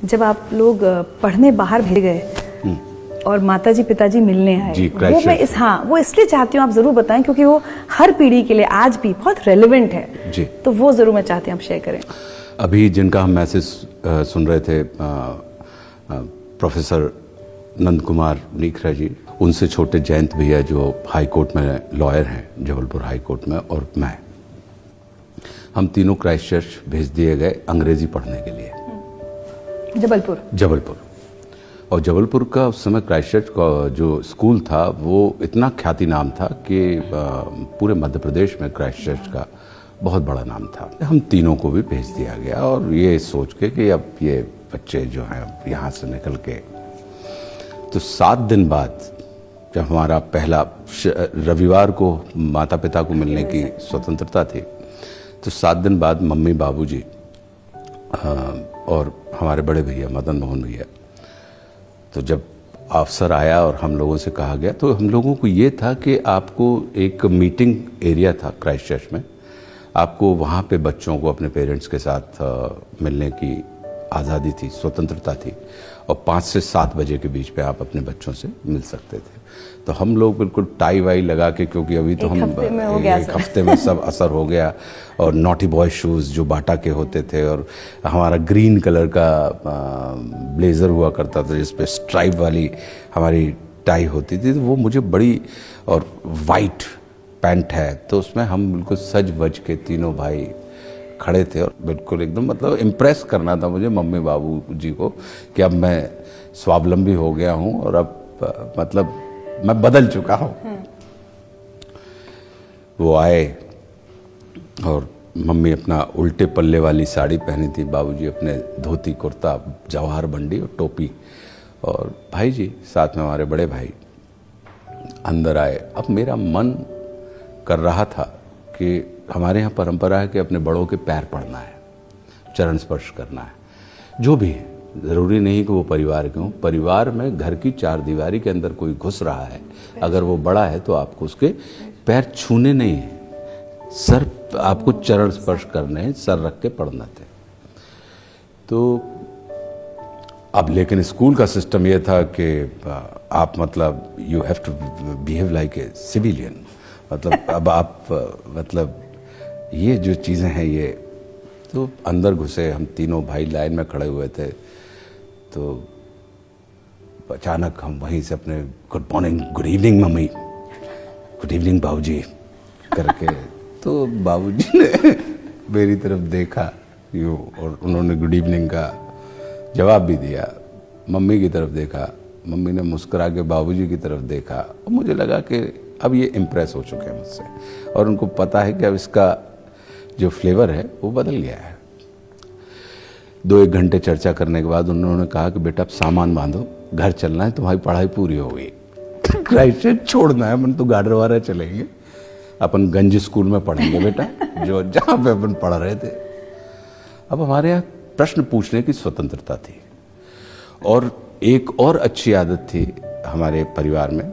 जब आप लोग पढ़ने बाहर भेजे गए और माताजी पिताजी मिलने आए, वो मैं वो इसलिए चाहती हूँ आप जरूर बताएं क्योंकि वो हर पीढ़ी के लिए आज भी बहुत रेलेवेंट है जी। तो वो जरूर मैं चाहती हूँ आप शेयर करें। अभी जिनका हम मैसेज सुन रहे थे प्रोफेसर नंद कुमार नीखरा जी, उनसे छोटे जयंत भैया जो हाई कोर्ट में लॉयर हैं, जबलपुर हाई कोर्ट में, और मैं, हम तीनों क्राइस्ट चर्च भेज दिए गए अंग्रेजी पढ़ने के लिए। जबलपुर। और जबलपुर का उस समय क्राइस्ट चर्च का जो स्कूल था वो इतना ख्याति नाम था कि पूरे मध्य प्रदेश में क्राइस्ट चर्च का बहुत बड़ा नाम था। हम तीनों को भी भेज दिया गया और ये सोच के कि अब ये बच्चे जो हैं यहाँ से निकल के, तो 7 दिन बाद जब हमारा पहला रविवार को माता पिता को मिलने की स्वतंत्रता थी, तो 7 दिन बाद मम्मी बाबूजी और हमारे बड़े भैया मदन मोहन भैया, तो जब अवसर आया और हम लोगों से कहा गया, तो हम लोगों को ये था कि आपको एक मीटिंग एरिया था क्राइस्ट चर्च में, आपको वहाँ पे बच्चों को अपने पेरेंट्स के साथ मिलने की आज़ादी थी, स्वतंत्रता थी, और 5 से 7 बजे के बीच पे आप अपने बच्चों से मिल सकते थे। तो हम लोग बिल्कुल टाई वाई लगा के, क्योंकि अभी तो हम एक हफ्ते में सब असर हो गया, और नॉटी बॉय शूज़ जो बाटा के होते थे, और हमारा ग्रीन कलर का ब्लेज़र हुआ करता था जिस पे स्ट्राइप वाली हमारी टाई होती थी, तो वो मुझे बड़ी, और वाइट पैंट है, तो उसमें हम बिल्कुल सज बज के तीनों भाई खड़े थे, और बिल्कुल एकदम मतलब इम्प्रेस करना था मुझे मम्मी बाबू जी को कि अब मैं स्वावलंबी हो गया हूँ और अब मतलब मैं बदल चुका हूँ। वो आए और मम्मी अपना उल्टे पल्ले वाली साड़ी पहनी थी, बाबूजी अपने धोती कुर्ता जवाहर बंडी और टोपी, और भाई जी साथ में हमारे बड़े भाई अंदर आए। अब मेरा मन कर रहा था कि हमारे यहाँ परंपरा है कि अपने बड़ों के पैर पड़ना है, चरण स्पर्श करना है, जो भी है, ज़रूरी नहीं कि वो परिवार के हों। परिवार में घर की 4 दीवारी के अंदर कोई घुस रहा है, अगर वो बड़ा है तो आपको उसके पैर छूने नहीं है, सर आपको चरण स्पर्श करने हैं, सर रख के पढ़ना थे। तो अब लेकिन स्कूल का सिस्टम ये था कि आप मतलब you have to behave like a civilian, मतलब अब आप मतलब ये जो चीज़ें हैं ये, तो अंदर घुसे, हम तीनों भाई लाइन में खड़े हुए थे, तो अचानक हम वहीं से अपने good morning, good evening mummy, good evening बाबूजी करके, तो बाबूजी ने मेरी तरफ देखा यूँ, और उन्होंने गुड इवनिंग का जवाब भी दिया। मम्मी की तरफ देखा, मम्मी ने मुस्कुरा के बाबूजी की तरफ देखा, और मुझे लगा कि अब ये इम्प्रेस हो चुके हैं मुझसे, और उनको पता है कि अब इसका जो फ्लेवर है वो बदल गया है। 2-1 घंटे चर्चा करने के बाद उन्होंने कहा कि बेटा अब सामान बांधो, घर चलना है, तुम्हारी पढ़ाई पूरी हो गई, क्राइस्ट चर्च छोड़ना है, मन तो गाडरवारा चलेंगे, अपन गंज स्कूल में पढ़ेंगे बेटा, जो जहाँ पे अपन पढ़ रहे थे। अब हमारे यहाँ प्रश्न पूछने की स्वतंत्रता थी, और एक और अच्छी आदत थी हमारे परिवार में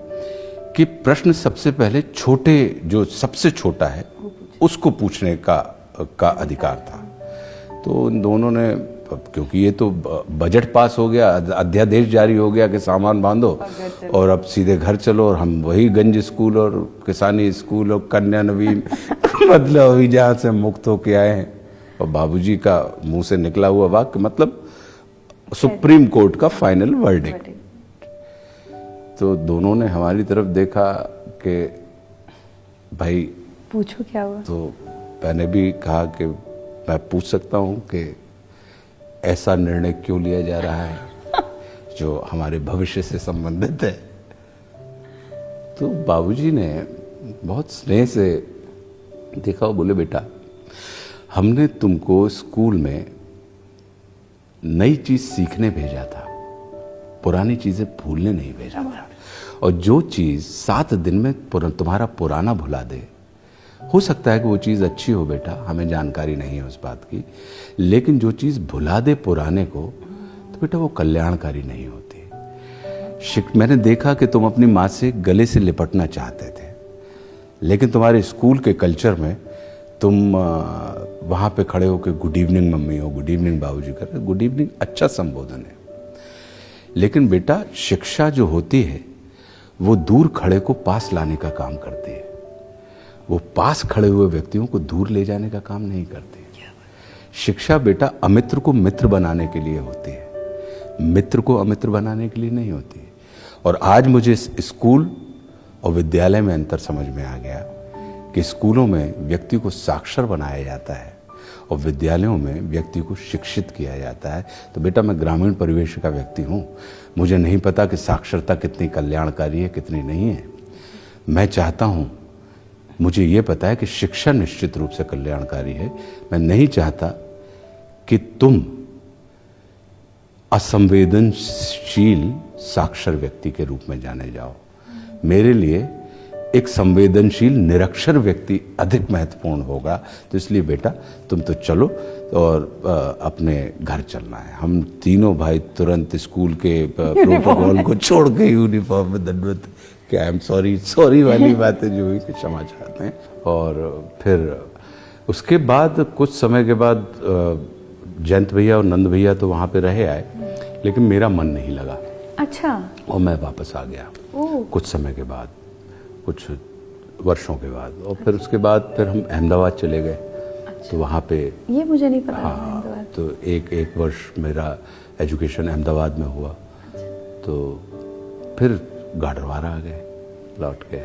कि प्रश्न सबसे पहले छोटे, जो सबसे छोटा है उसको पूछने का अधिकार था। तो इन दोनों ने, क्योंकि ये तो बजट पास हो गया, अध्यादेश जारी हो गया कि सामान बांधो और अब सीधे घर चलो, और हम वही गंज स्कूल और किसानी स्कूल और कन्या नवीन मतलब अभी जहाँ से मुक्त होके आए हैं, और बाबूजी का मुंह से निकला हुआ वाक्य मतलब सुप्रीम कोर्ट का फाइनल वर्डिक्ट। तो दोनों ने हमारी तरफ देखा कि भाई पूछो क्या हुआ। तो मैंने भी कहा कि मैं पूछ सकता हूँ कि ऐसा निर्णय क्यों लिया जा रहा है जो हमारे भविष्य से संबंधित है। तो बाबूजी ने बहुत स्नेह से देखा और बोले, बेटा हमने तुमको स्कूल में नई चीज सीखने भेजा था, पुरानी चीजें भूलने नहीं भेजा था। और जो चीज 7 दिन में तुम्हारा पुराना भुला दे, हो सकता है कि वो चीज अच्छी हो बेटा, हमें जानकारी नहीं है उस बात की, लेकिन जो चीज भुला दे पुराने को, तो बेटा वो कल्याणकारी नहीं होती। मैंने देखा कि तुम अपनी माँ से गले से लिपटना चाहते थे, लेकिन तुम्हारे स्कूल के कल्चर में तुम वहाँ पे खड़े हो के गुड इवनिंग मम्मी हो, गुड इवनिंग बाबूजी कर, गुड इवनिंग अच्छा संबोधन है, लेकिन बेटा शिक्षा जो होती है वो दूर खड़े को पास लाने का काम करती है, वो पास खड़े हुए व्यक्तियों को दूर ले जाने का काम नहीं करती। शिक्षा बेटा अमित्र को मित्र बनाने के लिए होती है, मित्र को अमित्र बनाने के लिए नहीं होती। और आज मुझे स्कूल और विद्यालय में अंतर समझ में आ गया कि स्कूलों में व्यक्ति को साक्षर बनाया जाता है और विद्यालयों में व्यक्ति को शिक्षित किया जाता है। तो बेटा मैं ग्रामीण परिवेश का व्यक्ति हूँ, मुझे नहीं पता कि साक्षरता कितनी कल्याणकारी है कितनी नहीं है। मैं चाहता हूँ, मुझे ये पता है कि शिक्षा निश्चित रूप से कल्याणकारी है। मैं नहीं चाहता कि तुम असंवेदनशील साक्षर व्यक्ति के रूप में जाने जाओ। मेरे लिए एक संवेदनशील निरक्षर व्यक्ति अधिक महत्वपूर्ण होगा। तो इसलिए बेटा तुम तो चलो और अपने घर चलना है। हम तीनों भाई तुरंत स्कूल के प्रोटोकॉल को छोड़ के यूनिफॉर्म में दंडवत कि आई एम सॉरी वाली बातें जो हुई कि क्षमा चाहते हैं। और फिर उसके बाद कुछ समय के बाद जयंत भैया और नंद भैया तो वहाँ पे रहे आए, लेकिन मेरा मन नहीं लगा। अच्छा। और मैं वापस आ गया कुछ समय के बाद, कुछ वर्षों के बाद। और फिर उसके बाद फिर हम अहमदाबाद चले गए। अच्छा। तो वहाँ पे ये मुझे नहीं पता। हाँ, तो एक वर्ष मेरा एजुकेशन अहमदाबाद में हुआ। अच्छा। तो फिर गाडरवारा आ गए लौट के।